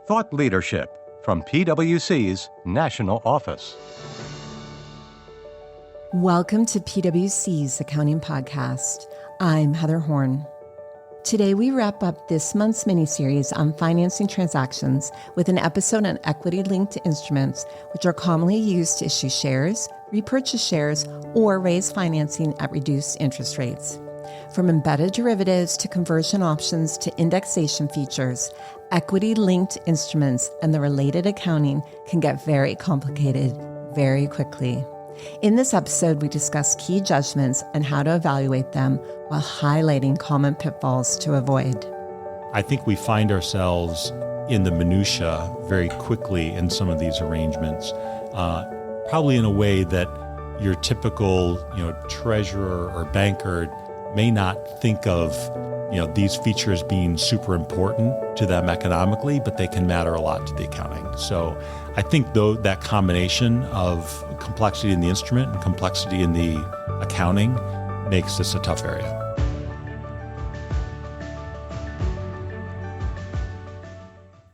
Thought leadership from PwC's National Office. Welcome to PwC's Accounting Podcast. I'm Heather Horn. Today we wrap up this month's miniseries on financing transactions with an episode on equity-linked instruments, which are commonly used to issue shares, repurchase shares, or raise financing at reduced interest rates. From embedded derivatives to conversion options to indexation features, equity-linked instruments and the related accounting can get very complicated very quickly. In this episode, we discuss key judgments and how to evaluate them while highlighting common pitfalls to avoid. I think we find ourselves in the minutia very quickly in some of these arrangements, probably in a way that your typical, treasurer or banker may not think of, these features being super important to them economically, but they can matter a lot to the accounting. So I think though that combination of complexity in the instrument and complexity in the accounting makes this a tough area.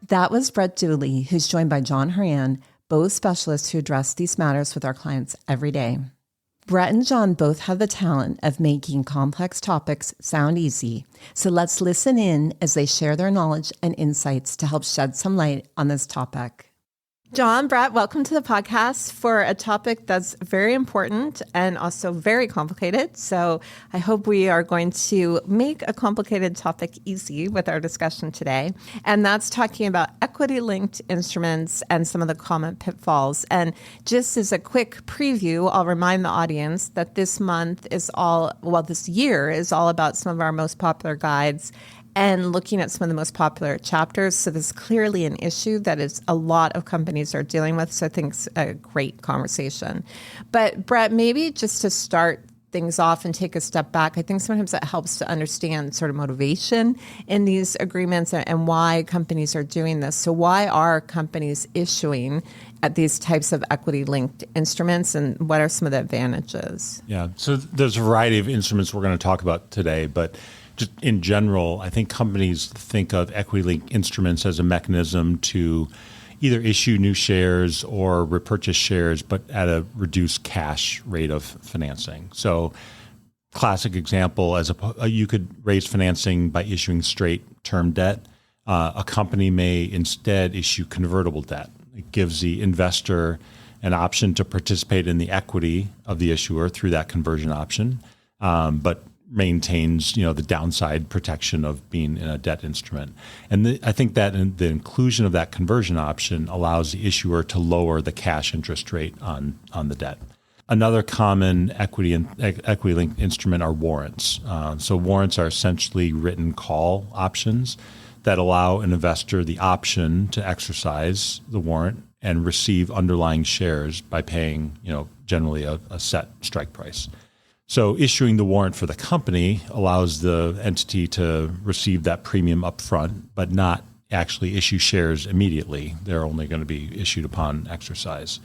That was Brett Dooley, who's joined by John Horan, both specialists who address these matters with our clients every day. Brett and John both have the talent of making complex topics sound easy, so let's listen in as they share their knowledge and insights to help shed some light on this topic. John, Brett, welcome to the podcast for a topic that's very important and also very complicated. So I hope we are going to make a complicated topic easy with our discussion today. And that's talking about equity-linked instruments and some of the common pitfalls. And just as a quick preview, I'll remind the audience that this year is all about some of our most popular guides and looking at some of the most popular chapters. So this is clearly an issue that is a lot of companies are dealing with. So I think it's a great conversation. But Brett, maybe just to start things off and take a step back, I think sometimes that helps to understand sort of motivation in these agreements and why companies are doing this. So why are companies issuing at these types of equity-linked instruments, and what are some of the advantages? Yeah, so there's a variety of instruments we're going to talk about today, but just in general, I think companies think of equity-linked instruments as a mechanism to either issue new shares or repurchase shares, but at a reduced cash rate of financing. So classic example, you could raise financing by issuing straight term debt. A company may instead issue convertible debt. It gives the investor an option to participate in the equity of the issuer through that conversion option, but maintains, the downside protection of being in a debt instrument. And I think that the inclusion of that conversion option allows the issuer to lower the cash interest rate on the debt. Another common equity-linked instrument are warrants. So warrants are essentially written call options that allow an investor the option to exercise the warrant and receive underlying shares by paying, generally a set strike price. So issuing the warrant for the company allows the entity to receive that premium up front, but not actually issue shares immediately. They're only going to be issued upon exercise.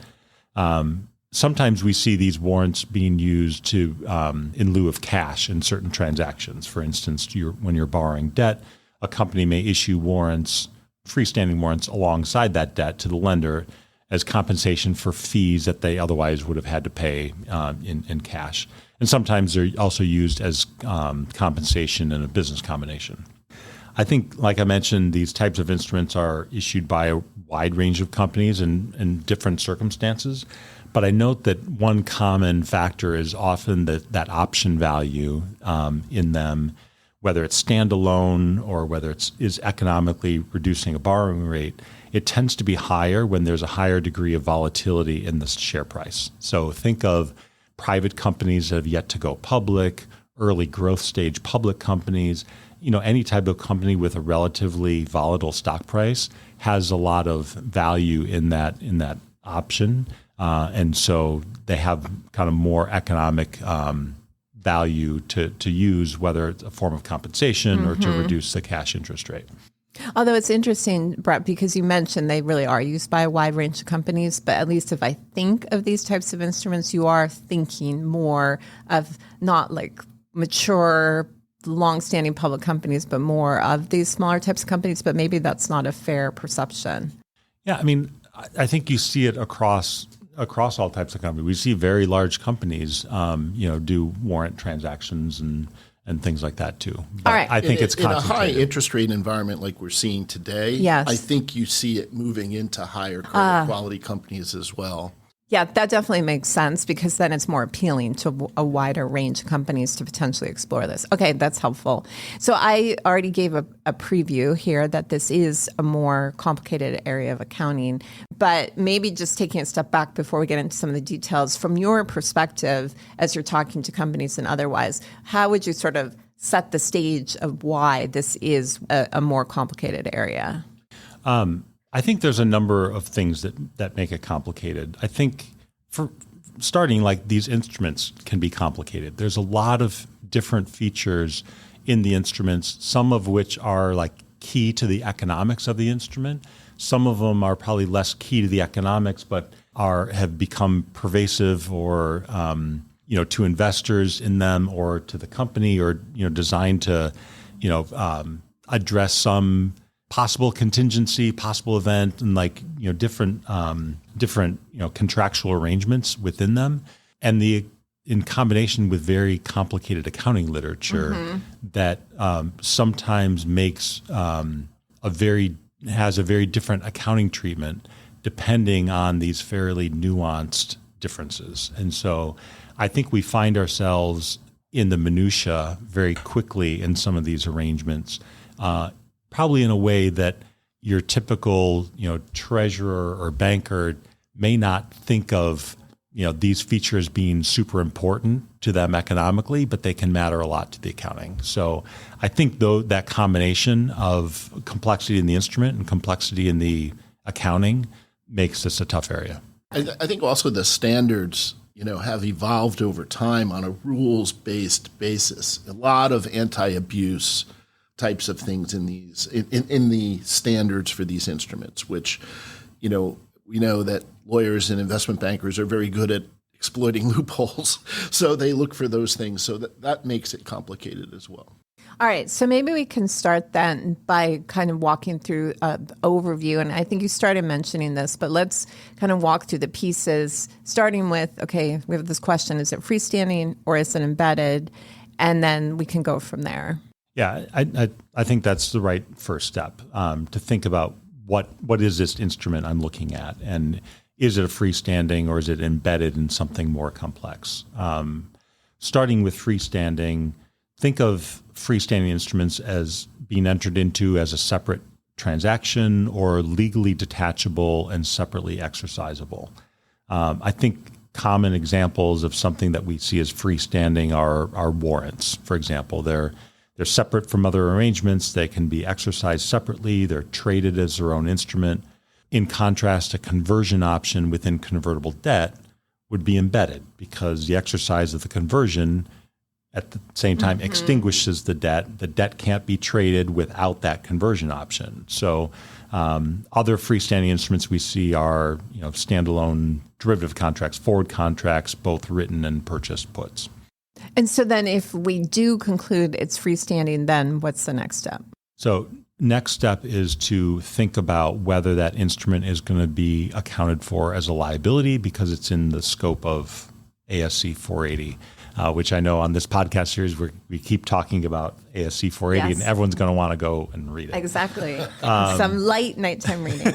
Sometimes we see these warrants being used in lieu of cash in certain transactions. For instance, when you're borrowing debt, a company may issue warrants, freestanding warrants, alongside that debt to the lender as compensation for fees that they otherwise would have had to pay in cash. And sometimes they're also used as compensation in a business combination. I think, like I mentioned, these types of instruments are issued by a wide range of companies in different circumstances. But I note that one common factor is often that option value in them, whether it's standalone or whether it is economically reducing a borrowing rate. It tends to be higher when there's a higher degree of volatility in the share price. So think of private companies that have yet to go public, early growth stage public companies. Any type of company with a relatively volatile stock price has a lot of value in that option, and so they have kind of more economic value to use, whether it's a form of compensation or to reduce the cash interest rate. Although it's interesting, Brett, because you mentioned they really are used by a wide range of companies, but at least if I think of these types of instruments, you are thinking more of not like mature longstanding public companies, but more of these smaller types of companies, but maybe that's not a fair perception. Yeah, I mean, I think you see it across all types of companies. We see very large companies, do warrant transactions and things like that too. But all right. I think it's in a high concentrated. interest rate environment like we're seeing today. Yes. I think you see it moving into higher credit quality companies as well. Yeah, that definitely makes sense because then it's more appealing to a wider range of companies to potentially explore this. Okay, that's helpful. So I already gave a preview here that this is a more complicated area of accounting, but maybe just taking a step back before we get into some of the details, from your perspective as you're talking to companies and otherwise, how would you sort of set the stage of why this is a more complicated area? I think there's a number of things that make it complicated. I think for starting, like these instruments can be complicated. There's a lot of different features in the instruments, some of which are like key to the economics of the instrument. Some of them are probably less key to the economics, but have become pervasive or to investors in them or to the company or designed to address some possible contingency, possible event, and different contractual arrangements within them, and in combination with very complicated accounting literature that sometimes has a very different accounting treatment depending on these fairly nuanced differences. And so I think we find ourselves in the minutia very quickly in some of these arrangements, probably in a way that your typical, treasurer or banker may not think of, these features being super important to them economically, but they can matter a lot to the accounting. So I think though that combination of complexity in the instrument and complexity in the accounting makes this a tough area. I think also the standards, have evolved over time on a rules-based basis. A lot of anti-abuse types of things in these in the standards for these instruments, which, we know that lawyers and investment bankers are very good at exploiting loopholes. So they look for those things. So that makes it complicated as well. All right. So maybe we can start then by kind of walking through an overview. And I think you started mentioning this, but let's kind of walk through the pieces, starting with, okay, we have this question, is it freestanding or is it embedded? And then we can go from there. Yeah, I think that's the right first step, to think about what is this instrument I'm looking at, and is it a freestanding or is it embedded in something more complex? Starting with freestanding, think of freestanding instruments as being entered into as a separate transaction or legally detachable and separately exercisable. I think common examples of something that we see as freestanding are warrants, for example. They're separate from other arrangements. They can be exercised separately. They're traded as their own instrument. In contrast, a conversion option within convertible debt would be embedded because the exercise of the conversion at the same time extinguishes the debt. The debt can't be traded without that conversion option. So other freestanding instruments we see are standalone derivative contracts, forward contracts, both written and purchased puts. And so then if we do conclude it's freestanding, then what's the next step? So next step is to think about whether that instrument is going to be accounted for as a liability because it's in the scope of ASC 480, which I know on this podcast series we keep talking about ASC 480, Yes. and everyone's going to want to go and read it. Exactly. Some light nighttime reading.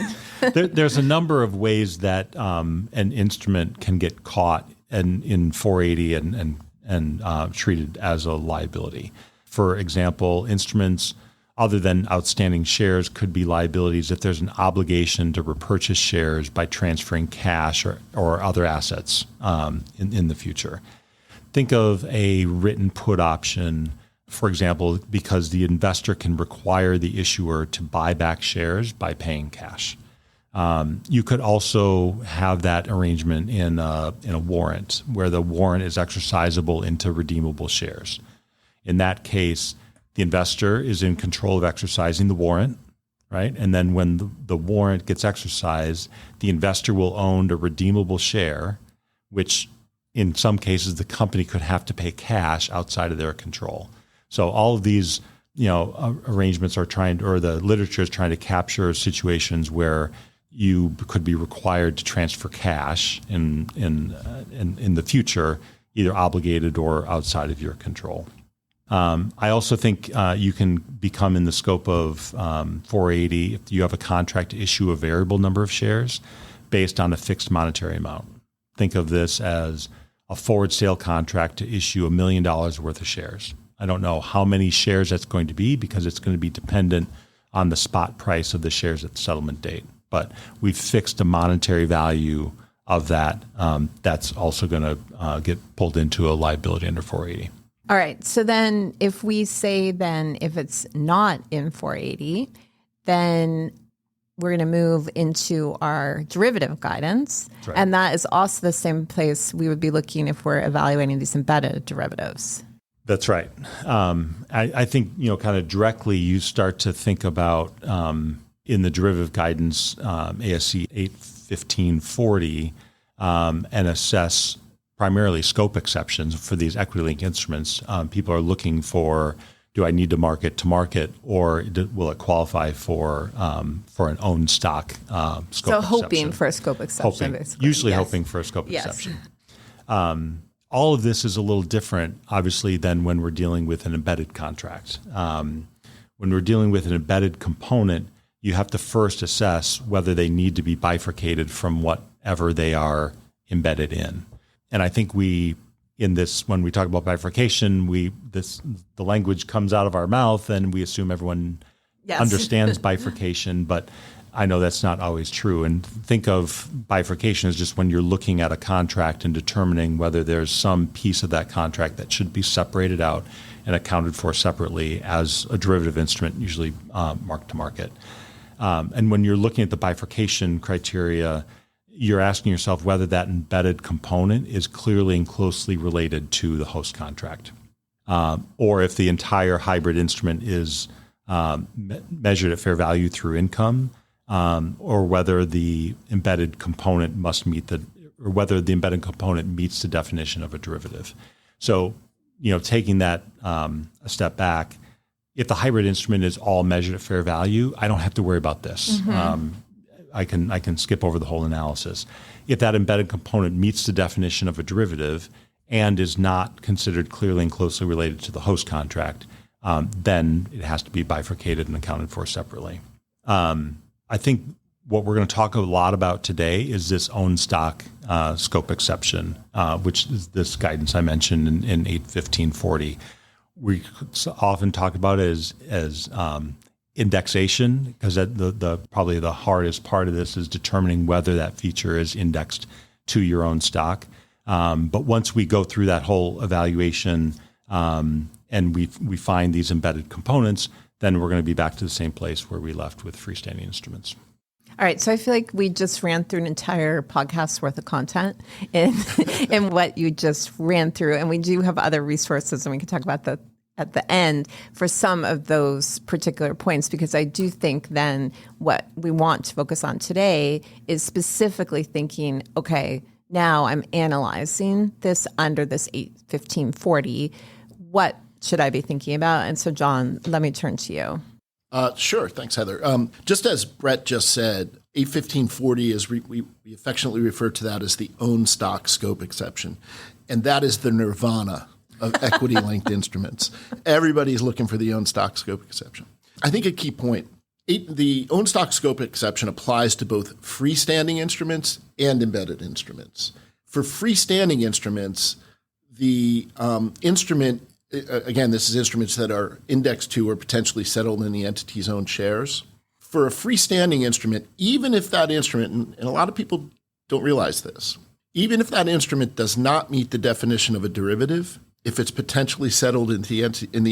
There's a number of ways that an instrument can get caught in 480 and treated as a liability. For example, instruments other than outstanding shares could be liabilities if there's an obligation to repurchase shares by transferring cash or other assets in the future. Think of a written put option, for example, because the investor can require the issuer to buy back shares by paying cash. You could also have that arrangement in a warrant where the warrant is exercisable into redeemable shares. In that case, the investor is in control of exercising the warrant, right? And then when the warrant gets exercised, the investor will own a redeemable share, which in some cases the company could have to pay cash outside of their control. So all of these, arrangements are or the literature is trying to capture situations where you could be required to transfer cash in the future, either obligated or outside of your control. I also think you can become in the scope of 480 if you have a contract to issue a variable number of shares based on a fixed monetary amount. Think of this as a forward sale contract to issue $1 million worth of shares. I don't know how many shares that's going to be because it's going to be dependent on the spot price of the shares at the settlement date. But we've fixed a monetary value of that. That's also going to get pulled into a liability under 480. All right. So then if we say if it's not in 480, then we're going to move into our derivative guidance. Right. And that is also the same place we would be looking if we're evaluating these embedded derivatives. That's right. I think, kind of directly you start to think about in the derivative guidance, ASC 81540, and assess primarily scope exceptions for these equity-linked instruments. People are looking for, do I need to market, or will it qualify for an own stock scope exception? So hoping for a scope exception, basically. Usually hoping for a scope exception. All of this is a little different, obviously, than when we're dealing with an embedded contract. When we're dealing with an embedded component, you have to first assess whether they need to be bifurcated from whatever they are embedded in. And I think when we talk about bifurcation, the language comes out of our mouth and we assume everyone understands bifurcation, but I know that's not always true. And think of bifurcation as just when you're looking at a contract and determining whether there's some piece of that contract that should be separated out and accounted for separately as a derivative instrument, usually mark to market. And when you're looking at the bifurcation criteria, you're asking yourself whether that embedded component is clearly and closely related to the host contract, or if the entire hybrid instrument is measured at fair value through income, or whether the embedded component whether the embedded component meets the definition of a derivative. So, taking that a step back, if the hybrid instrument is all measured at fair value, I don't have to worry about this. Mm-hmm. I can skip over the whole analysis. If that embedded component meets the definition of a derivative and is not considered clearly and closely related to the host contract, then it has to be bifurcated and accounted for separately. I think what we're going to talk a lot about today is this own stock scope exception, which is this guidance I mentioned in 81540. We often talk about it as indexation, because probably the hardest part of this is determining whether that feature is indexed to your own stock. But once we go through that whole evaluation and we find these embedded components, then we're going to be back to the same place where we left with freestanding instruments. All right. So I feel like we just ran through an entire podcast's worth of content in what you just ran through. And we do have other resources, and we can talk about that at the end for some of those particular points, because I do think then what we want to focus on today is specifically thinking, okay, now I'm analyzing this under this 81540. What should I be thinking about? And so, John, let me turn to you. Sure. Thanks, Heather. Just as Brett just said, 81540 is we affectionately refer to that as the own stock scope exception. And that is the nirvana of equity-linked instruments. Everybody's looking for the own stock scope exception. I think a key point, the own stock scope exception applies to both freestanding instruments and embedded instruments. For freestanding instruments, the instrument, again, this is instruments that are indexed to or potentially settled in the entity's own shares. For a freestanding instrument, even if that instrument, and a lot of people don't realize this, even if that instrument does not meet the definition of a derivative, if it's potentially settled in the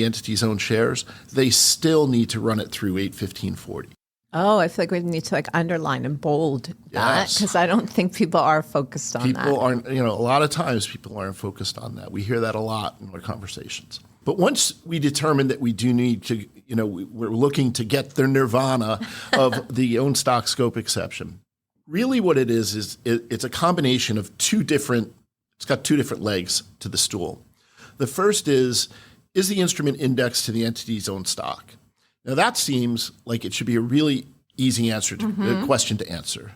entity's own shares, they still need to run it through 81540. Oh, I feel like we need to underline and bold that, because I don't think people are focused on that. People aren't, a lot of times people aren't focused on that. We hear that a lot in our conversations. But once we determine that we do need to, we're looking to get the nirvana of the own stock scope exception. Really what it is it's a combination of it's got two different legs to the stool. The first is is the instrument indexed to the entity's own stock? Now, that seems like it should be a really easy answer to question to answer.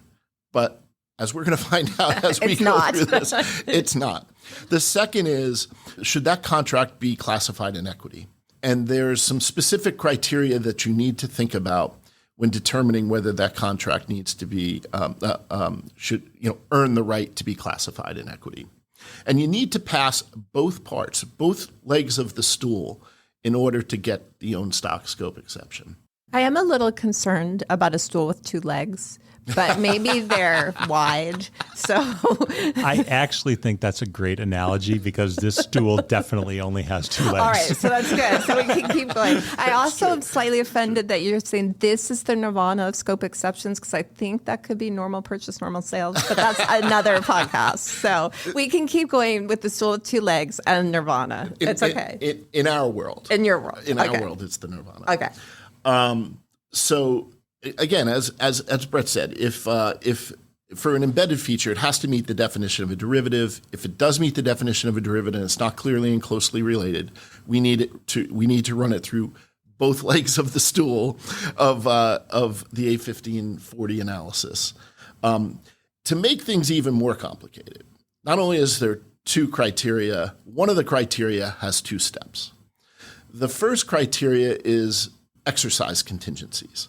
But as we're going to find out as we go through this, it's not. The second is, should that contract be classified in equity? And there's some specific criteria that you need to think about when determining whether that contract needs to be should earn the right to be classified in equity. And you need to pass both parts, both legs of the stool, in order to get the own stock scope exception. I am a little concerned about a stool with two legs, but maybe they're wide. So I actually think that's a great analogy because this stool definitely only has two legs. All right, so that's good. So we can keep going. I also am slightly offended that you're saying this is the nirvana of scope exceptions because I think that could be normal purchase, normal sales, but that's another podcast. So we can keep going with the stool with two legs and nirvana. It's okay. In our world. In your world. In our world, it's the nirvana. Okay. So again, as Brett said, if for an embedded feature, it has to meet the definition of a derivative. If it does meet the definition of a derivative and it's not clearly and closely related, we need to run it through both legs of the stool of the A1540 analysis. To make things even more complicated, not only is there two criteria, one of the criteria has two steps. The first criteria is exercise contingencies.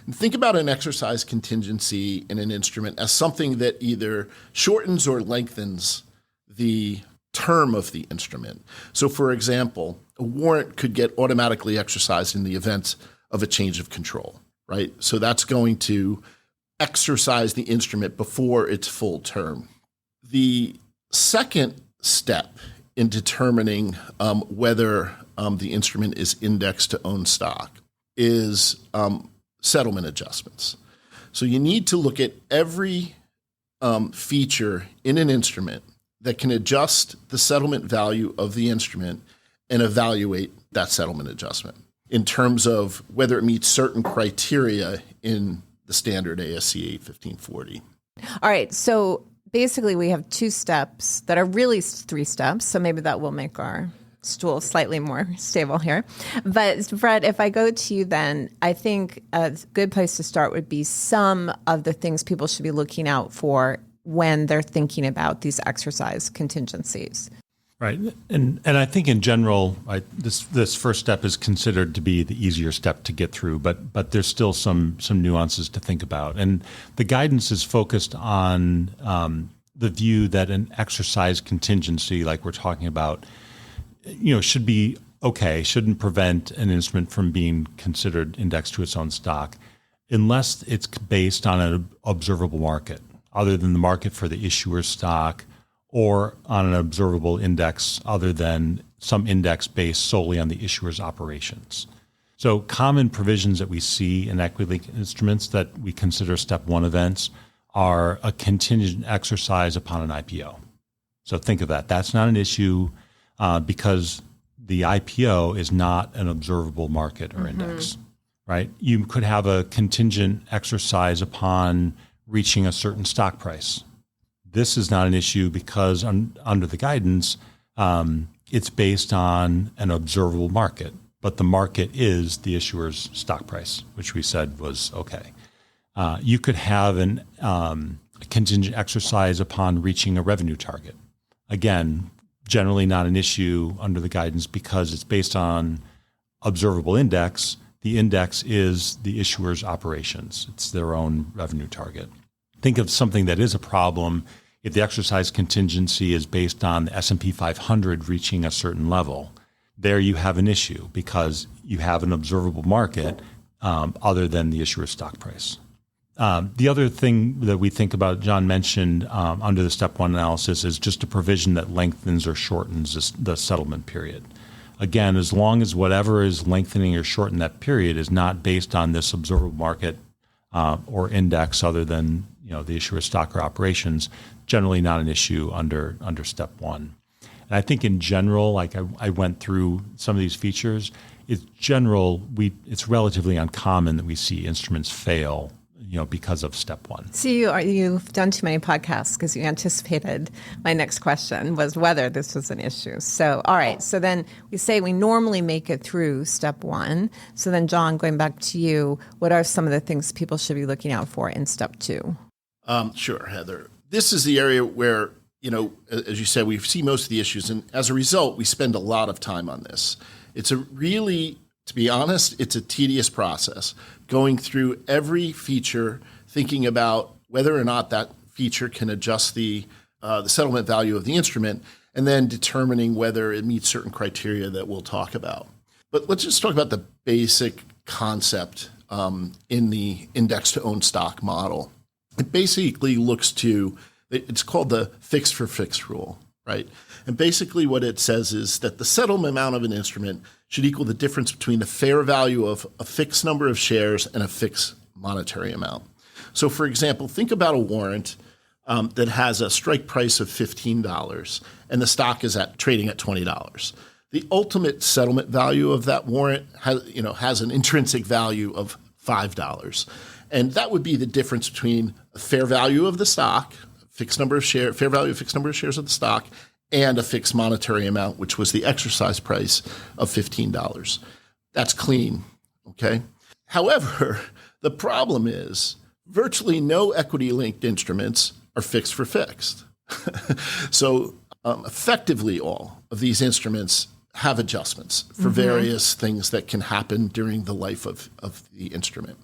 And think about an exercise contingency in an instrument as something that either shortens or lengthens the term of the instrument. So, for example, a warrant could get automatically exercised in the event of a change of control, right? So that's going to exercise the instrument before its full term. The second step in determining whether the instrument is indexed to own stock is settlement adjustments. So you need to look at every feature in an instrument that can adjust the settlement value of the instrument and evaluate that settlement adjustment in terms of whether it meets certain criteria in the standard ASC 81540. All right. So basically we have two steps that are really three steps. So maybe that will make our stool slightly more stable here. But Fred, if I go to you then, I think a good place to start would be some of the things people should be looking out for when they're thinking about these exercise contingencies. Right. And I think in general, this first step is considered to be the easier step to get through, but there's still some nuances to think about. And the guidance is focused on the view that an exercise contingency, like we're talking about, should be okay, shouldn't prevent an instrument from being considered indexed to its own stock unless it's based on an observable market other than the market for the issuer's stock or on an observable index other than some index based solely on the issuer's operations. So common provisions that we see in equity instruments that we consider step one events are a contingent exercise upon an IPO. So think of that. That's not an issue because the IPO is not an observable market or index, right? You could have a contingent exercise upon reaching a certain stock price. This is not an issue because under the guidance, it's based on an observable market, but the market is the issuer's stock price, which we said was okay. You could have a contingent exercise upon reaching a revenue target. Again, generally not an issue under the guidance because it's based on observable index. The index is the issuer's operations. It's their own revenue target. Think of something that is a problem if the exercise contingency is based on the S&P 500 reaching a certain level. There you have an issue because you have an observable market other than the issuer's stock price. The other thing that we think about, John mentioned under the step one analysis, is just a provision that lengthens or shortens the settlement period. Again, as long as whatever is lengthening or shortening that period is not based on this observable market or index other than the issuer's stock or operations, generally not an issue under step one. And I think in general, like I went through some of these features, it's relatively uncommon that we see instruments fail because of step one. See, you've done too many podcasts because you anticipated my next question was whether this was an issue. So, all right. So then we say we normally make it through step one. So then, John, going back to you, what are some of the things people should be looking out for in step two? Sure, Heather. This is the area where, as you said, we see most of the issues. And as a result, we spend a lot of time on this. It's to be honest, it's a tedious process going through every feature, thinking about whether or not that feature can adjust the settlement value of the instrument, and then determining whether it meets certain criteria that we'll talk about. But let's just talk about the basic concept in the index to own stock model. It basically it's called the fixed for fixed rule, right? And basically what it says is that the settlement amount of an instrument should equal the difference between the fair value of a fixed number of shares and a fixed monetary amount. So for example, think about a warrant that has a strike price of $15 and the stock is trading at $20. The ultimate settlement value of that warrant has an intrinsic value of $5. And that would be the difference between a fair value of the stock, fair value of fixed number of shares of the stock, and a fixed monetary amount, which was the exercise price of $15. That's clean, okay? However, the problem is virtually no equity-linked instruments are fixed for fixed. So effectively all of these instruments have adjustments for various things that can happen during the life of the instrument.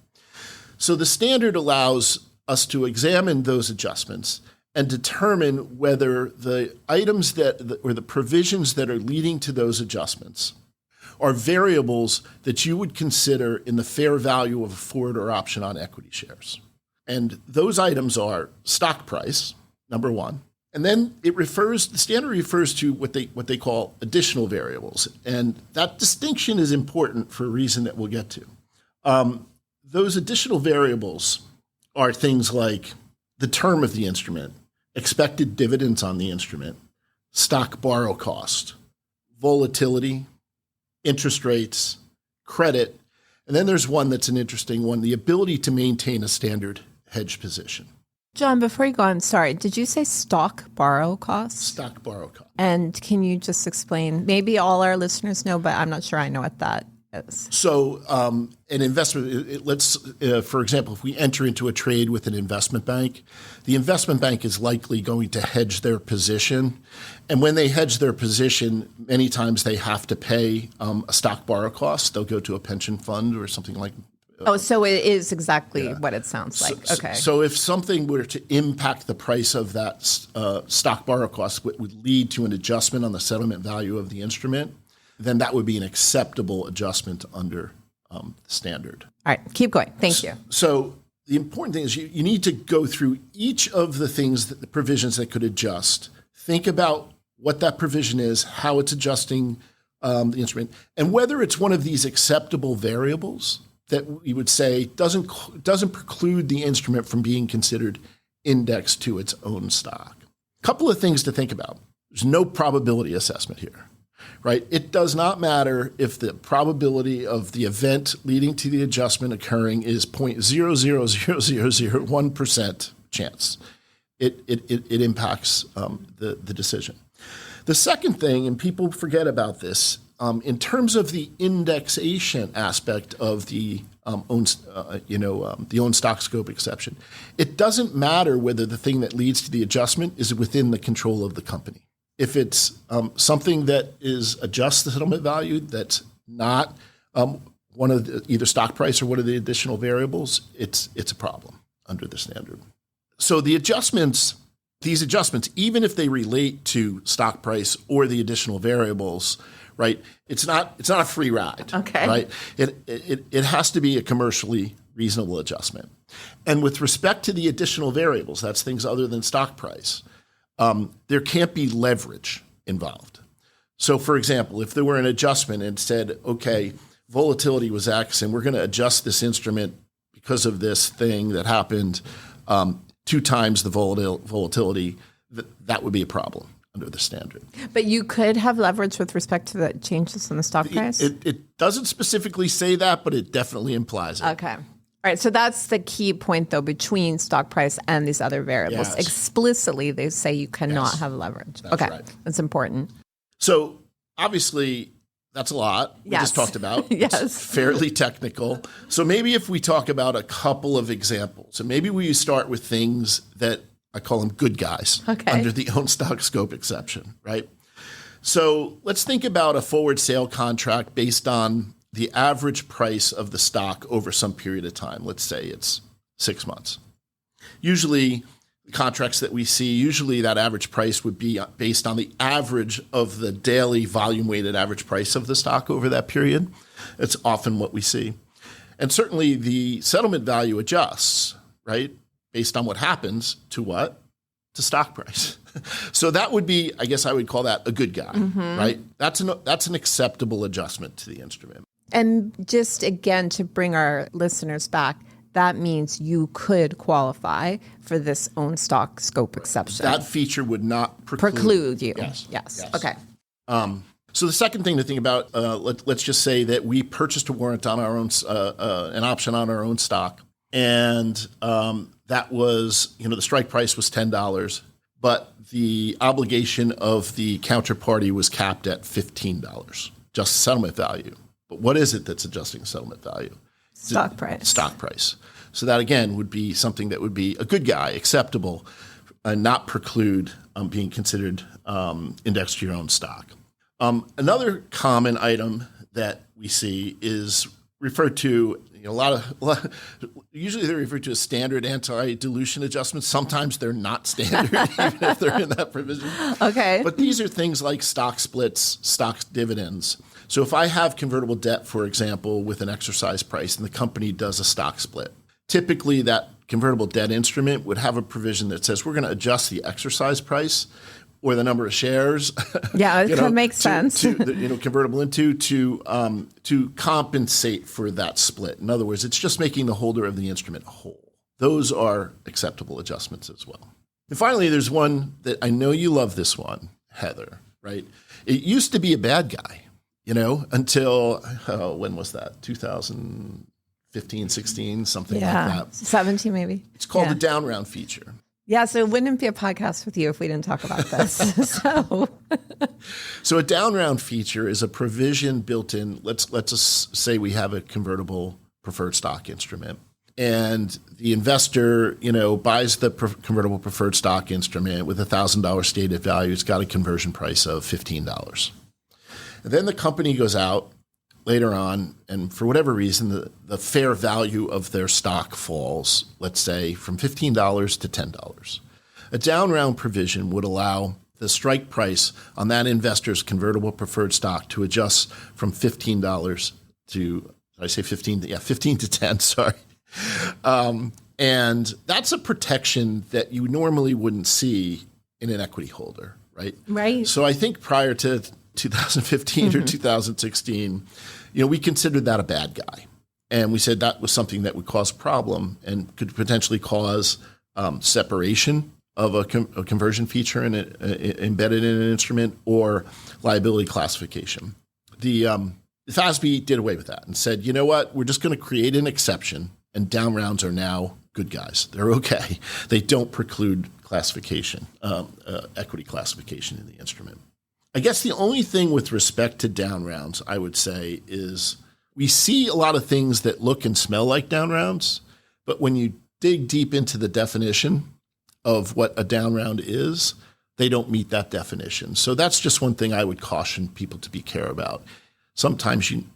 So the standard allows us to examine those adjustments and determine whether the items or the provisions that are leading to those adjustments are variables that you would consider in the fair value of a forward or option on equity shares. And those items are stock price, number one. And then the standard refers to what they call additional variables. And that distinction is important for a reason that we'll get to. Those additional variables are things like the term of the instrument, expected dividends on the instrument, stock borrow cost, volatility, interest rates, credit, and then there's one that's an interesting one, the ability to maintain a standard hedge position. John, before you go on, sorry, did you say stock borrow cost? Stock borrow cost. And can you just explain, maybe all our listeners know, but I'm not sure I know what that is. So an investment, for example, if we enter into a trade with an investment bank, the investment bank is likely going to hedge their position. And when they hedge their position, many times they have to pay a stock borrow cost. They'll go to a pension fund or something like so it is exactly what it sounds like. Okay. So if something were to impact the price of that stock borrow cost, would lead to an adjustment on the settlement value of the instrument, then that would be an acceptable adjustment under the standard. All right, keep going. Thank you. So the important thing is you need to go through each of the provisions that could adjust. Think about what that provision is, how it's adjusting the instrument, and whether it's one of these acceptable variables that we would say doesn't preclude the instrument from being considered indexed to its own stock. A couple of things to think about. There's no probability assessment here, right? It does not matter if the probability of the event leading to the adjustment occurring is 0.00001% chance. It impacts the decision. The second thing, and people forget about this, in terms of the indexation aspect of the own stock scope exception, it doesn't matter whether the thing that leads to the adjustment is within the control of the company. If it's something that adjusts the settlement value that's not one of either stock price or one of the additional variables, it's a problem under the standard. So these adjustments, even if they relate to stock price or the additional variables, right? It's not a free ride. Okay. Right? It has to be a commercially reasonable adjustment. And with respect to the additional variables, that's things other than stock price, there can't be leverage involved. So for example, if there were an adjustment and said, okay, volatility was X and we're going to adjust this instrument because of this thing that happened 2 times the volatility, that would be a problem under the standard. But you could have leverage with respect to the changes in the stock price? It doesn't specifically say that, but it definitely implies it. Okay. All All right, so that's the key point, though, between stock price and these other variables. Yes. Explicitly, they say you cannot have leverage. That's okay, right. that's important. So obviously, that's a lot we just talked about. Yes. It's fairly technical. So maybe if we talk about a couple of examples, and maybe we start with things that I call them good guys under the own stock scope exception, right? So let's think about a forward sale contract based on the average price of the stock over some period of time. Let's say it's 6 months. Usually, the contracts that we see, usually that average price would be based on the average of the daily volume-weighted average price of the stock over that period. It's often what we see. And certainly the settlement value adjusts, right, based on what happens to what? To stock price. So that would be, I guess I would call that a good guy, right? That's an acceptable adjustment to the instrument. And just again, to bring our listeners back, that means you could qualify for this own stock scope exception. That feature would not preclude you. Yes. Okay. So the second thing to think about, let's just say that we purchased a warrant on our own, an option on our own stock, and that was, the strike price was $10, but the obligation of the counterparty was capped at $15, just settlement value. But what is it that's adjusting settlement value? Stock price. Stock price. So that, again, would be something that would be a good guy, acceptable, and not preclude being considered indexed to your own stock. Another common item that we see is referred to, usually they're referred to as standard anti-dilution adjustments. Sometimes they're not standard, even if they're in that provision. Okay. But these are things like stock splits, stock dividends. So if I have convertible debt, for example, with an exercise price and the company does a stock split, typically that convertible debt instrument would have a provision that says we're going to adjust the exercise price or the number of shares. Yeah, it makes sense. Convertible into to compensate for that split. In other words, it's just making the holder of the instrument whole. Those are acceptable adjustments as well. And finally, there's one that I know you love this one, Heather, right? It used to be a bad guy. Until, when was that? 2015, 16, something like that. 17 maybe. It's called the down round feature. Yeah, so it wouldn't be a podcast with you if we didn't talk about this. So a down round feature is a provision built in, let's just say we have a convertible preferred stock instrument. And the investor, buys the convertible preferred stock instrument with $1,000 stated value. It's got a conversion price of $15. And then the company goes out later on, and for whatever reason, the fair value of their stock falls, let's say, from $15 to $10. A down round provision would allow the strike price on that investor's convertible preferred stock to adjust from $15 to, did I say 15? Yeah, 15 to 10, sorry. And that's a protection that you normally wouldn't see in an equity holder, right? Right. So I think prior to 2015 or 2016, we considered that a bad guy. And we said that was something that would cause a problem and could potentially cause separation of a conversion feature embedded in an instrument or liability classification. The FASB did away with that and said, you know what, we're just going to create an exception, and down rounds are now good guys. They're okay. They don't preclude classification, equity classification in the instrument. I guess the only thing with respect to down rounds, I would say, is we see a lot of things that look and smell like down rounds, but when you dig deep into the definition of what a down round is, they don't meet that definition. So that's just one thing I would caution people to be care about. Sometimes you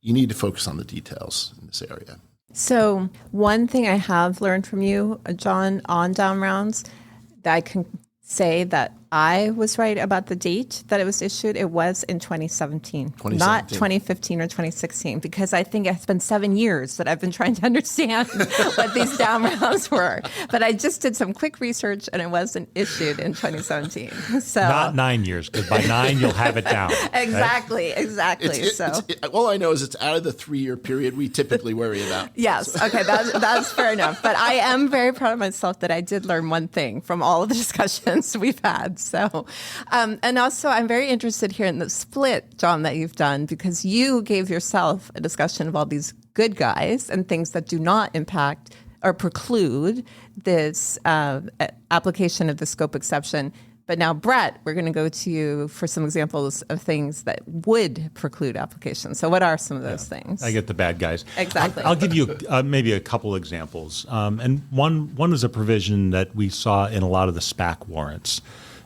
need to focus on the details in this area. So one thing I have learned from you, John, on down rounds, that I can say that I was right about the date that it was issued. It was in 2017, not 2015 or 2016, because I think it's been 7 years that I've been trying to understand what these down rounds were. But I just did some quick research, and it wasn't issued in 2017. So not 9 years, because by 9 you'll have it down. Exactly. All I know is it's out of the 3-year period we typically worry about. Yes. Okay. That's fair enough. But I am very proud of myself that I did learn one thing from all of the discussions we've had. So, and also I'm very interested here in the split, John, that you've done, because you gave yourself a discussion of all these good guys and things that do not impact or preclude this application of the scope exception. But now, Brett, we're going to go to you for some examples of things that would preclude application. So what are some of those things? I get the bad guys. Exactly. I'll give you maybe a couple examples. And one is a provision that we saw in a lot of the SPAC warrants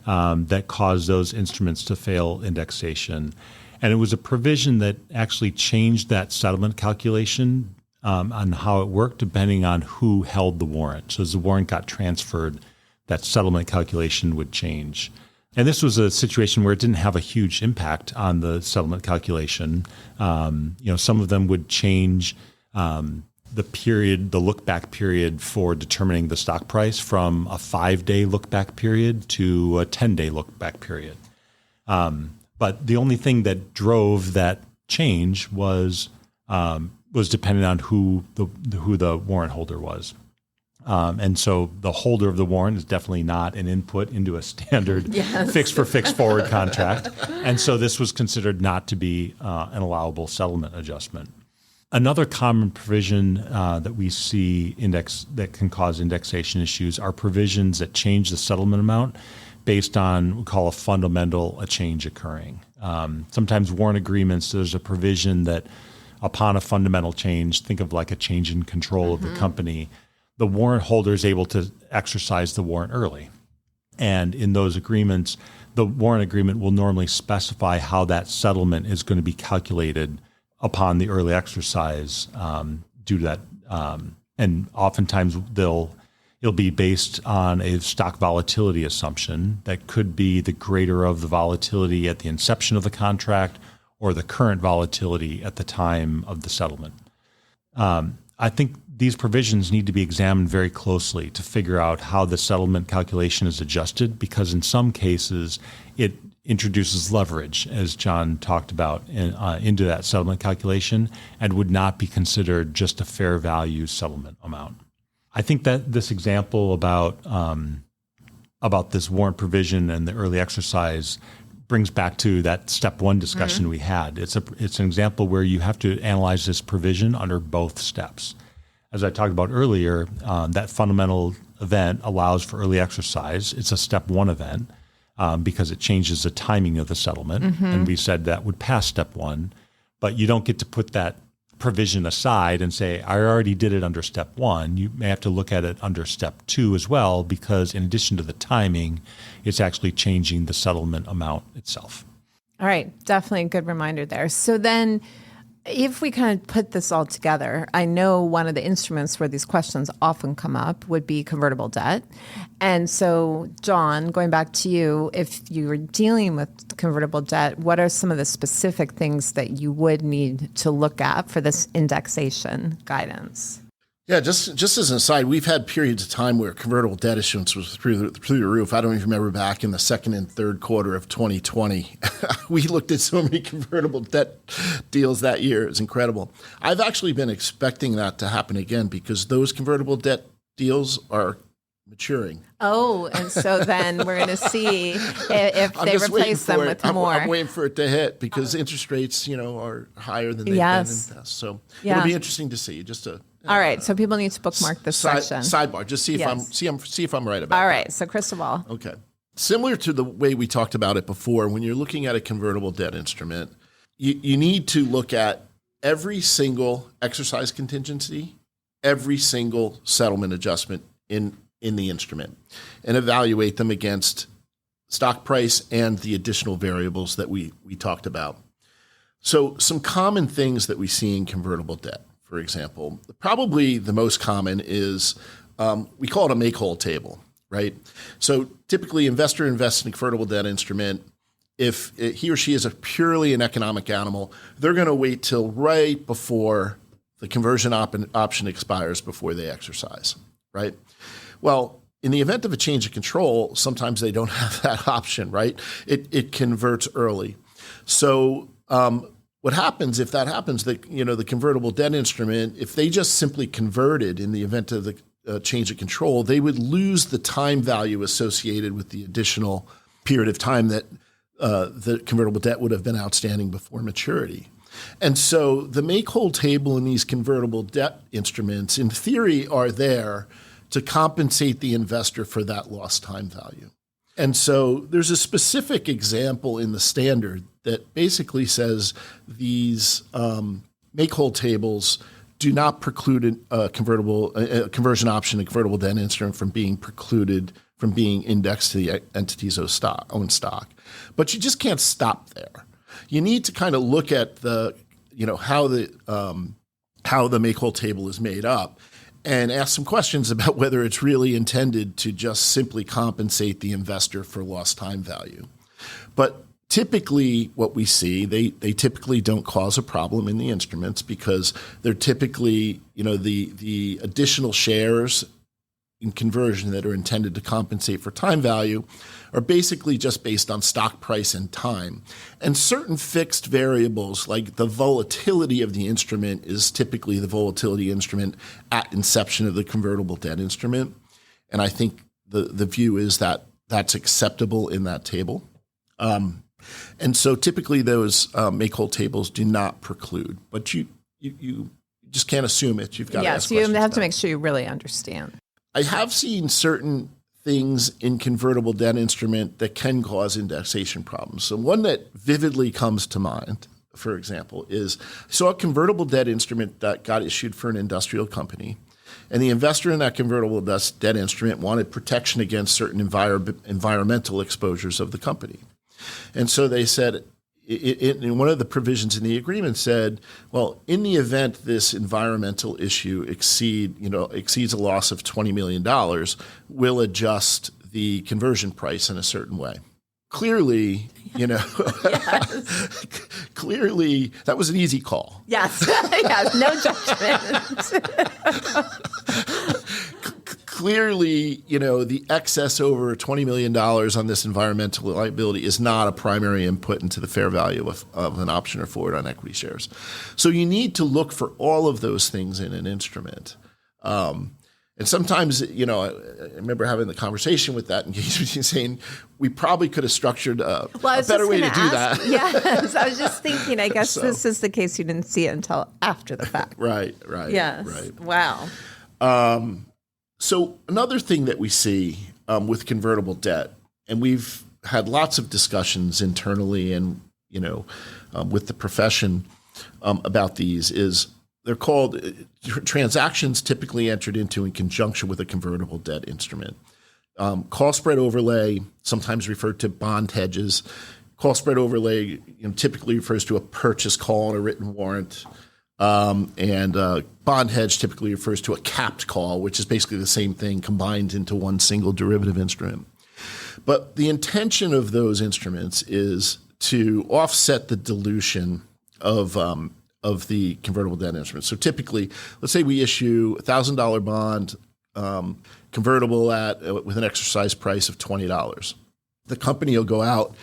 that caused those instruments to fail indexation. And it was a provision that actually changed that settlement calculation on how it worked depending on who held the warrant. So as the warrant got transferred, that settlement calculation would change. And this was a situation where it didn't have a huge impact on the settlement calculation. Some of them would change the look-back period for determining the stock price from a 5-day look-back period to a 10-day look-back period. But the only thing that drove that change was dependent on who the warrant holder was. And so the holder of the warrant is definitely not an input into a standard fixed forward contract. And so this was considered not to be an allowable settlement adjustment. Another common provision that we see that can cause indexation issues are provisions that change the settlement amount based on what we call a change occurring. Sometimes warrant agreements, there's a provision that upon a fundamental change, think of like a change in control of the company, the warrant holder is able to exercise the warrant early. And in those agreements, the warrant agreement will normally specify how that settlement is going to be calculated upon the early exercise due to that. And oftentimes it'll be based on a stock volatility assumption that could be the greater of the volatility at the inception of the contract or the current volatility at the time of the settlement. I think these provisions need to be examined very closely to figure out how the settlement calculation is adjusted, because in some cases it introduces leverage, as John talked about, into that settlement calculation and would not be considered just a fair value settlement amount. I think that this example about this warrant provision and the early exercise brings back to that step one discussion we had. It's an example where you have to analyze this provision under both steps. As I talked about earlier, that fundamental event allows for early exercise. It's a step one event because it changes the timing of the settlement. And we said that would pass step one, but you don't get to put that provision aside and say, I already did it under step one. You may have to look at it under step two as well, because in addition to the timing, it's actually changing the settlement amount itself. All right. Definitely a good reminder there. So then if we kind of put this all together, I know one of the instruments where these questions often come up would be convertible debt. And so, John, going back to you, if you were dealing with convertible debt, what are some of the specific things that you would need to look at for this indexation guidance? Yeah, just as an aside, we've had periods of time where convertible debt issuance was through the roof. I don't even remember back in the second and third quarter of 2020. We looked at so many convertible debt deals that year. It was incredible. I've actually been expecting that to happen again because those convertible debt deals are maturing. Oh, and so then we're going to see if they replace them with more. I'm waiting for it to hit because interest rates, are higher than they've been in the past. So it'll be interesting to see. All right, so people need to bookmark this section. Sidebar, just see if I'm right about it. All right, so crystal ball. Okay. Similar to the way we talked about it before, when you're looking at a convertible debt instrument, you need to look at every single exercise contingency, every single settlement adjustment in the instrument, and evaluate them against stock price and the additional variables that we talked about. So some common things that we see in convertible debt, for example, probably the most common is we call it a make-whole table, right? So typically investor invests in a convertible debt instrument. If he or she is purely an economic animal, they're going to wait till right before the conversion option expires before they exercise, right? Well, in the event of a change of control, sometimes they don't have that option, right? It converts early. So what happens if that happens? The convertible debt instrument, if they just simply converted in the event of the change of control, they would lose the time value associated with the additional period of time that the convertible debt would have been outstanding before maturity. And so the make-whole table in these convertible debt instruments, in theory, are there to compensate the investor for that lost time value. And so there's a specific example in the standard that basically says these make-whole tables do not preclude a conversion option, a convertible debt instrument from being precluded from being indexed to the entity's own stock. But you just can't stop there. You need to kind of look at how the make-whole table is made up and ask some questions about whether it's really intended to just simply compensate the investor for lost time value. But typically what we see, they typically don't cause a problem in the instruments because they're typically, the additional shares in conversion that are intended to compensate for time value are basically just based on stock price and time. And certain fixed variables like the volatility of the instrument is typically the volatility instrument at inception of the convertible debt instrument. And I think the view is that that's acceptable in that table. And so typically those make-whole tables do not preclude, but you just can't assume it. You've got to ask questions. You have to make sure you really understand. I have seen certain things in convertible debt instrument that can cause indexation problems. So one that vividly comes to mind, for example, is I saw a convertible debt instrument that got issued for an industrial company, and the investor in that convertible debt instrument wanted protection against certain environmental exposures of the company. And so they said, in one of the provisions in the agreement said, well, in the event this environmental issue exceeds a loss of $20 million, we'll adjust the conversion price in a certain way. Clearly, clearly that was an easy call. Yes, yes, no judgment. Clearly, the excess over $20 million on this environmental liability is not a primary input into the fair value of an option or forward on equity shares. So you need to look for all of those things in an instrument. And sometimes, I remember having the conversation with that engagement and saying we probably could have structured a better way to do that. Yes, I was just thinking, I guess this is the case you didn't see it until after the fact. Right. Yes. Right. Wow. So another thing that we see with convertible debt, and we've had lots of discussions internally and with the profession about these, is they're called transactions typically entered into in conjunction with a convertible debt instrument. Call spread overlay, sometimes referred to bond hedges. Call spread overlay typically refers to a purchase call and a written warrant. And bond hedge typically refers to a capped call, which is basically the same thing combined into one single derivative instrument. But the intention of those instruments is to offset the dilution of the convertible debt instrument. So typically, let's say we issue a $1,000 bond convertible with an exercise price of $20. The company will go out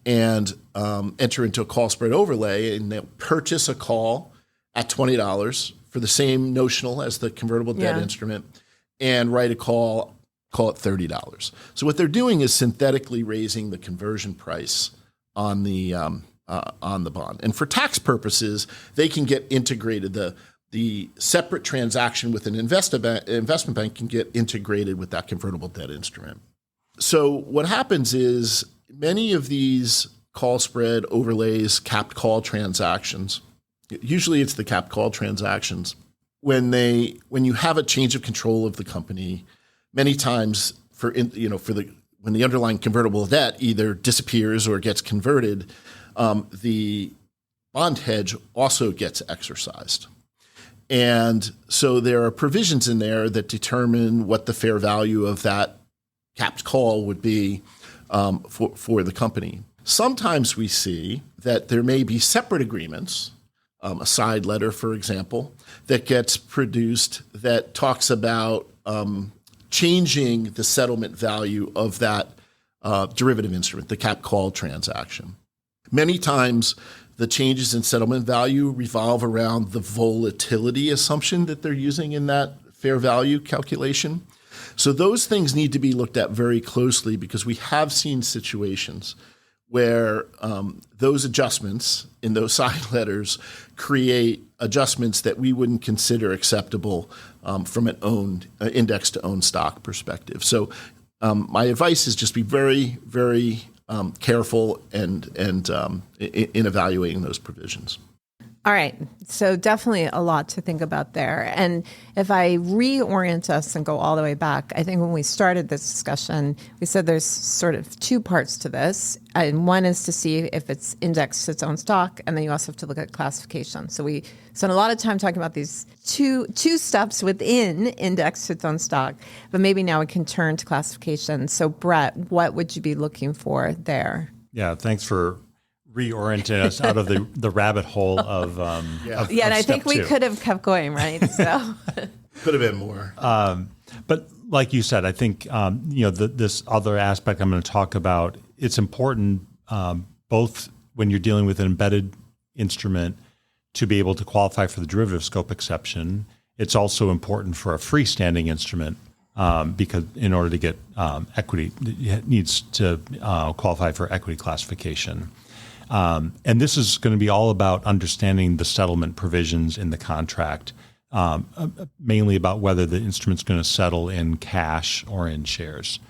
and enter into a call spread overlay, and they'll purchase a call at $20 for the same notional as the convertible debt instrument, and write a call it $30. So what they're doing is synthetically raising the conversion price on the bond. And for tax purposes, they can get integrated. The separate transaction with an investment bank can get integrated with that convertible debt instrument. So what happens is many of these call spread overlays, capped call transactions, usually it's the capped call transactions, when you have a change of control of the company, many times when the underlying convertible debt either disappears or gets converted, the bond hedge also gets exercised. And so there are provisions in there that determine what the fair value of that capped call would be for the company. Sometimes we see that there may be separate agreements, a side letter, for example, that gets produced that talks about changing the settlement value of that derivative instrument, the capped call transaction. Many times, the changes in settlement value revolve around the volatility assumption that they're using in that fair value calculation. So those things need to be looked at very closely because we have seen situations where those adjustments in those side letters create adjustments that we wouldn't consider acceptable from an owned index to owned stock perspective. So my advice is just be very, very careful and in evaluating those provisions. All right. So definitely a lot to think about there. And if I reorient us and go all the way back, I think when we started this discussion, we said there's sort of two parts to this. And one is to see if it's indexed to its own stock. And then you also have to look at classification. So we spent a lot of time talking about these two steps within indexed to its own stock. But maybe now we can turn to classification. So Brett, what would you be looking for there? Yeah, thanks for reorienting us out of the rabbit hole of and I think we could have kept going, right? So could have been more. But like you said, I think this other aspect I'm going to talk about. It's important both when you're dealing with an embedded instrument to be able to qualify for the derivative scope exception. It's also important for a freestanding instrument because in order to get equity, it needs to qualify for equity classification. And this is going to be all about understanding the settlement provisions in the contract, mainly about whether the instrument's going to settle in cash or in shares.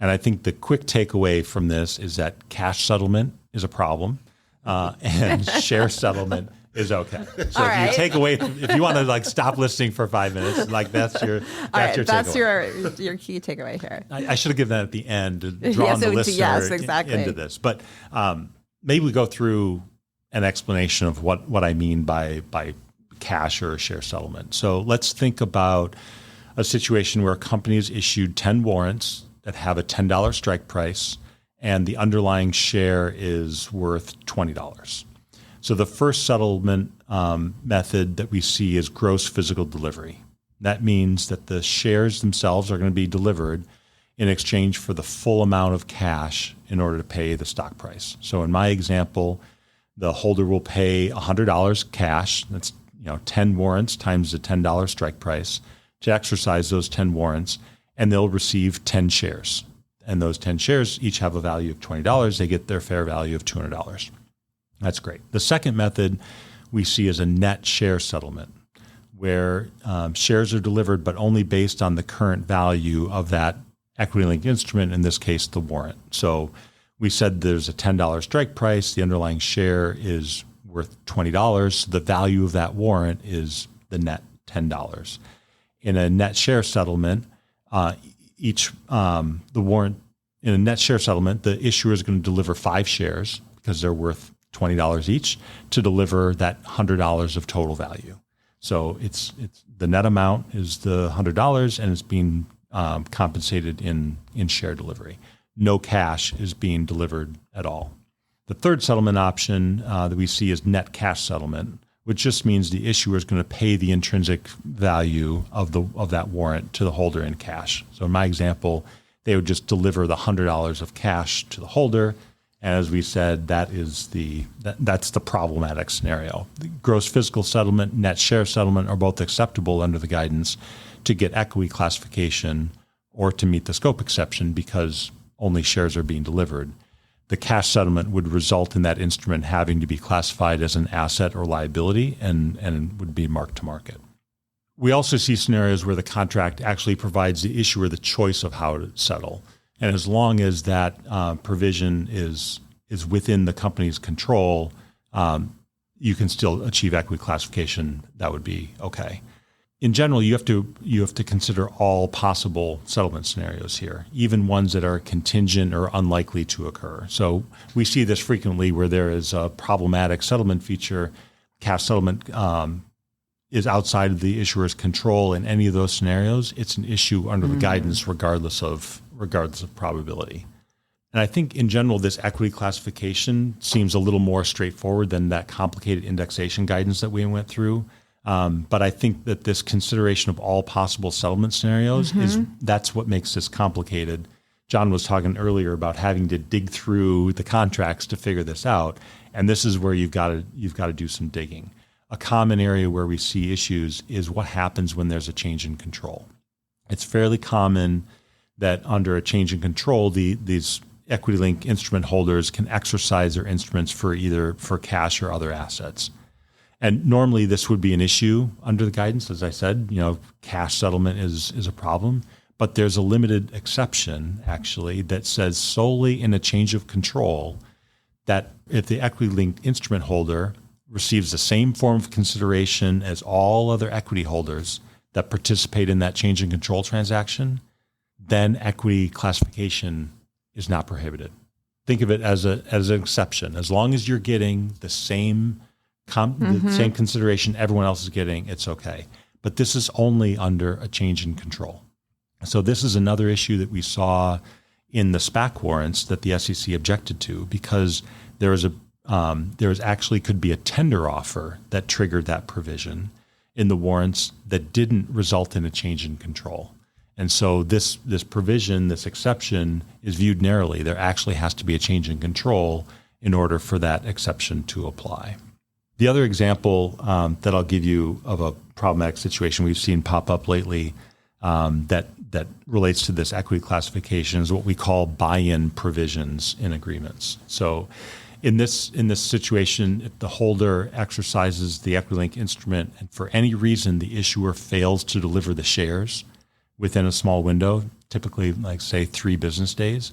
And I think the quick takeaway from this is that cash settlement is a problem, and share settlement is okay. So if you take away, if you want to stop listening for 5 minutes, that's your takeaway. That's your key takeaway here. I should have given that at the end to draw the listener into this, but. Maybe we go through an explanation of what I mean by cash or a share settlement. So let's think about a situation where a company has issued 10 warrants that have a $10 strike price and the underlying share is worth $20. So the first settlement method that we see is gross physical delivery. That means that the shares themselves are going to be delivered in exchange for the full amount of cash in order to pay the stock price. So in my example, the holder will pay $100 cash. That's 10 warrants times the $10 strike price to exercise those 10 warrants, and they'll receive 10 shares. And those 10 shares each have a value of $20. They get their fair value of $200. That's great. The second method we see is a net share settlement, where shares are delivered but only based on the current value of that equity-linked instrument, in this case, the warrant. So we said there's a $10 strike price. The underlying share is worth $20. So the value of that warrant is the net $10. In a net share settlement, the issuer is going to deliver 5 shares because they're worth $20 each to deliver that $100 of total value. So it's the net amount is the $100, and it's being compensated in share delivery. No cash is being delivered at all. The third settlement option that we see is net cash settlement, which just means the issuer is going to pay the intrinsic value of that warrant to the holder in cash. So in my example, they would just deliver the $100 of cash to the holder. And as we said, that's the problematic scenario. The gross physical settlement, net share settlement are both acceptable under the guidance to get equity classification or to meet the scope exception because only shares are being delivered. The cash settlement would result in that instrument having to be classified as an asset or liability and would be marked to market. We also see scenarios where the contract actually provides the issuer the choice of how to settle. And as long as that provision is within the company's control, you can still achieve equity classification. That would be okay. In general, you have to consider all possible settlement scenarios here, even ones that are contingent or unlikely to occur. So we see this frequently where there is a problematic settlement feature. Cash settlement is outside of the issuer's control. In any of those scenarios, it's an issue under the guidance, regardless of probability. And I think in general, this equity classification seems a little more straightforward than that complicated indexation guidance that we went through. But I think that this consideration of all possible settlement scenarios that's what makes this complicated. John was talking earlier about having to dig through the contracts to figure this out, and this is where you've got to do some digging. A common area where we see issues is what happens when there's a change in control. It's fairly common that under a change in control, these equity link instrument holders can exercise their instruments for either for cash or other assets. And normally this would be an issue under the guidance. As I said, cash settlement is a problem, but there's a limited exception actually that says solely in a change of control that if the equity linked instrument holder receives the same form of consideration as all other equity holders that participate in that change in control transaction, then equity classification is not prohibited. Think of it as an exception. As long as you're getting the same the same consideration everyone else is getting, it's okay. But this is only under a change in control. So this is another issue that we saw in the SPAC warrants that the SEC objected to, because there was actually could be a tender offer that triggered that provision in the warrants that didn't result in a change in control. And so this provision, this exception, is viewed narrowly. There actually has to be a change in control in order for that exception to apply. The other example that I'll give you of a problematic situation we've seen pop up lately that relates to this equity classification is what we call buy-in provisions in agreements. So in this situation, if the holder exercises the equity link instrument and for any reason the issuer fails to deliver the shares within a small window, typically like say 3 business days,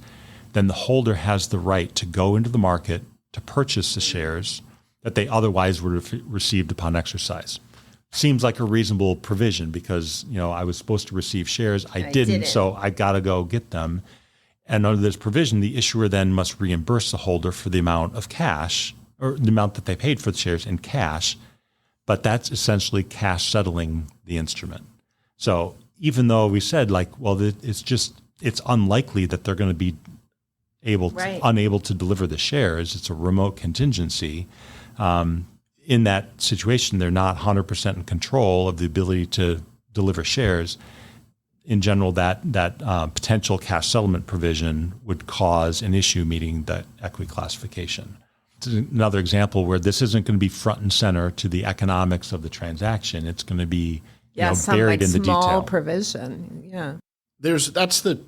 then the holder has the right to go into the market to purchase the shares that they otherwise would have received upon exercise. Seems like a reasonable provision because, I was supposed to receive shares. I didn't, so I got to go get them. And under this provision, the issuer then must reimburse the holder for the amount of cash or the amount that they paid for the shares in cash, but that's essentially cash settling the instrument. So even though we said it's unlikely that they're going to be unable to deliver the shares, it's a remote contingency. In that situation, they're not 100% in control of the ability to deliver shares. In general, that potential cash settlement provision would cause an issue meeting that equity classification. It's another example where this isn't going to be front and center to the economics of the transaction. It's going to be buried in the detail. Small provision. Yeah. That's the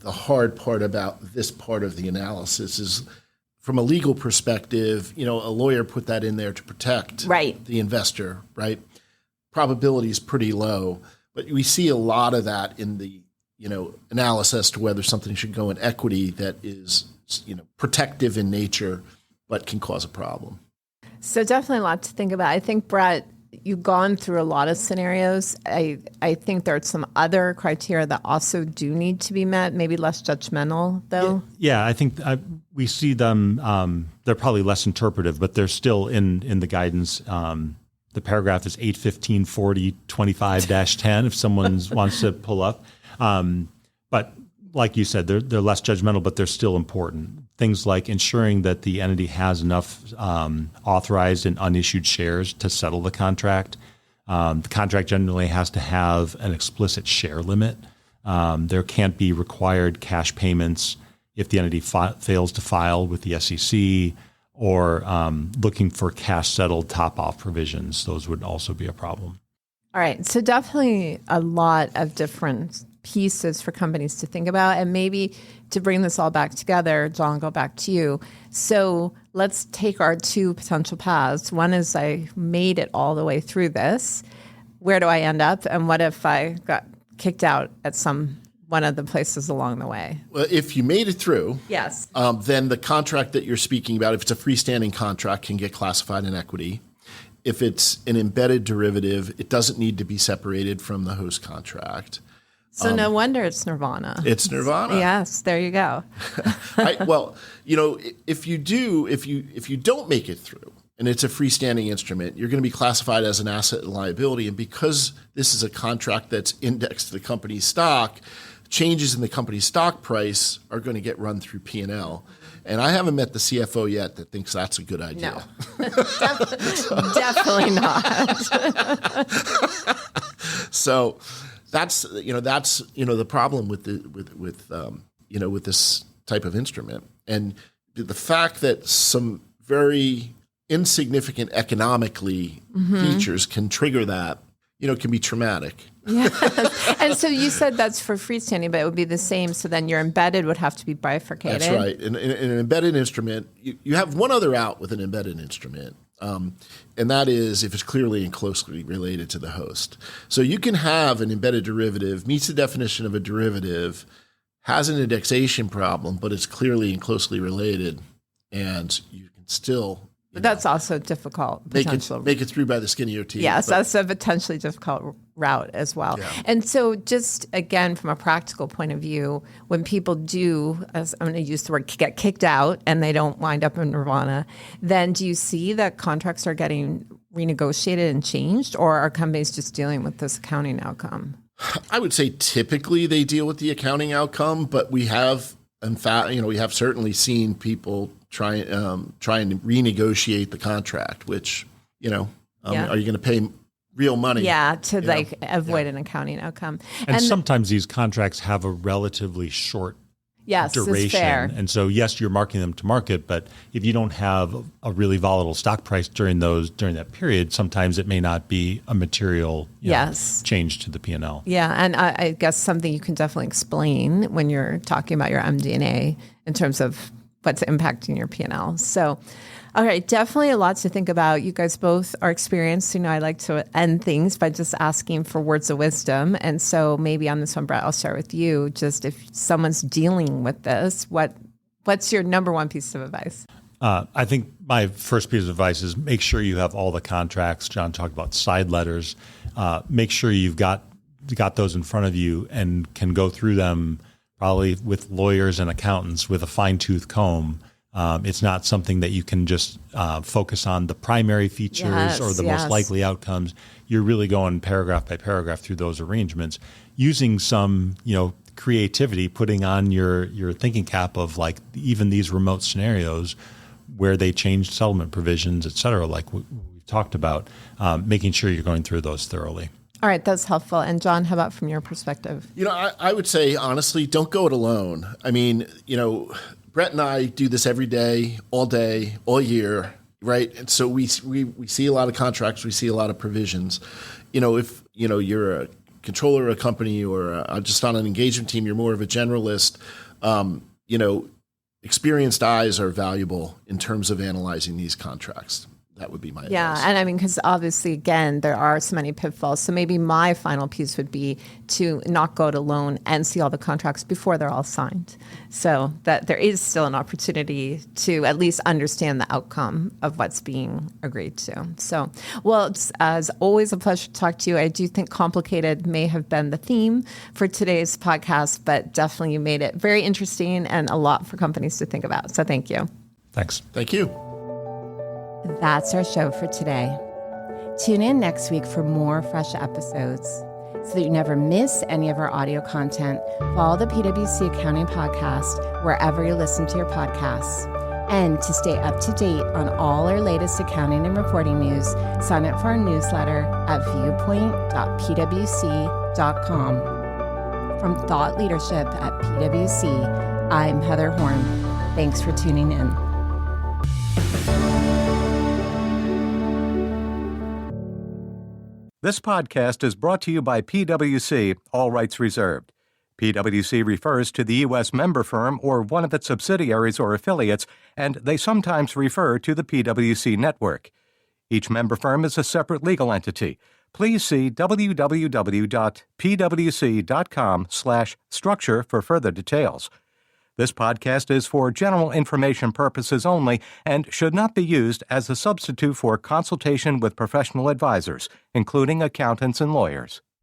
hard part about this part of the analysis is, from a legal perspective, a lawyer put that in there to protect the investor, right? Probability is pretty low, but we see a lot of that in the, analysis as to whether something should go in equity that is, protective in nature, but can cause a problem. So definitely a lot to think about. I think, Brett, you've gone through a lot of scenarios. I think there are some other criteria that also do need to be met, maybe less judgmental, though. Yeah, I think we see them, they're probably less interpretive, but they're still in the guidance. The paragraph is 815.40.25-10 if someone wants to pull up. But like you said, they're less judgmental, but they're still important. Things like ensuring that the entity has enough authorized and unissued shares to settle the contract. The contract generally has to have an explicit share limit. There can't be required cash payments if the entity fails to file with the SEC, or looking for cash settled top-off provisions. Those would also be a problem. All right. So definitely a lot of different pieces for companies to think about. And maybe to bring this all back together, John, go back to you. So let's take our 2 potential paths. One is I made it all the way through this. Where do I end up? And what if I got kicked out at one of the places along the way? Well, if you made it through, yes, then the contract that you're speaking about, if it's a freestanding contract, can get classified in equity. If it's an embedded derivative, it doesn't need to be separated from the host contract. So no wonder it's nirvana. It's nirvana. Yes, there you go. If you don't make it through and it's a freestanding instrument, you're going to be classified as an asset and liability. And because this is a contract that's indexed to the company's stock, changes in the company's stock price are going to get run through P&L. And I haven't met the CFO yet that thinks that's a good idea. No, definitely not. So that's the problem with this type of instrument, and the fact that some very insignificant economically features can trigger that can be traumatic. Yeah. And so you said that's for freestanding, but it would be the same. So then your embedded would have to be bifurcated. That's right. In an embedded instrument, you have one other out with an embedded instrument, and that is if it's clearly and closely related to the host. So you can have an embedded derivative, meets the definition of a derivative, has an indexation problem, but it's clearly and closely related, and you can still... But that's also difficult. Make it through by the skin of your teeth. Yes, that's a potentially difficult route as well. Yeah. And so just, again, from a practical point of view, when people do, as I'm going to use the word, get kicked out and they don't wind up in nirvana, then do you see that contracts are getting renegotiated and changed, or are companies just dealing with this accounting outcome? I would say typically they deal with the accounting outcome, but we have, in fact, we have certainly seen people trying to renegotiate the contract, which, are you going to pay real money? Yeah, to avoid an accounting outcome. And sometimes these contracts have a relatively short duration. Fair. And so, yes, you're marking them to market, but if you don't have a really volatile stock price during that period, sometimes it may not be a material change to the P&L. Yeah, and I guess something you can definitely explain when you're talking about your MD&A in terms of what's impacting your P&L. So, all right, definitely a lot to think about. You guys both are experienced. I like to end things by just asking for words of wisdom. And so maybe on this one, Brett, I'll start with you. Just if someone's dealing with this, what's your number one piece of advice? I think my first piece of advice is make sure you have all the contracts. John talked about side letters. Make sure you've got those in front of you and can go through them probably with lawyers and accountants with a fine-tooth comb. It's not something that you can just focus on the primary features or the most likely outcomes. You're really going paragraph by paragraph through those arrangements, using some creativity, putting on your thinking cap of like even these remote scenarios where they changed settlement provisions, et cetera, like we've talked about, making sure you're going through those thoroughly. All right, that's helpful. And John, how about from your perspective? I would say, honestly, don't go it alone. I mean, Brett and I do this every day, all year, right? And so we see a lot of contracts, we see a lot of provisions. If you're a controller of a company or just on an engagement team, you're more of a generalist. Experienced eyes are valuable in terms of analyzing these contracts. That would be my advice. Yeah, and I mean, because obviously, again, there are so many pitfalls. So maybe my final piece would be to not go it alone and see all the contracts before they're all signed. So that there is still an opportunity to at least understand the outcome of what's being agreed to. So, well, it's as always a pleasure to talk to you. I do think complicated may have been the theme for today's podcast, but definitely you made it very interesting and a lot for companies to think about. So thank you. Thanks. Thank you. That's our show for today. Tune in next week for more fresh episodes. So that you never miss any of our audio content, follow the PwC Accounting Podcast wherever you listen to your podcasts. And to stay up to date on all our latest accounting and reporting news, sign up for our newsletter at viewpoint.pwc.com. From Thought Leadership at PwC, I'm Heather Horn. Thanks for tuning in. This podcast is brought to you by PwC, all rights reserved. PwC refers to the U.S. member firm or one of its subsidiaries or affiliates, and they sometimes refer to the PwC network. Each member firm is a separate legal entity. Please see www.pwc.com/structure for further details. This podcast is for general information purposes only and should not be used as a substitute for consultation with professional advisors, including accountants and lawyers.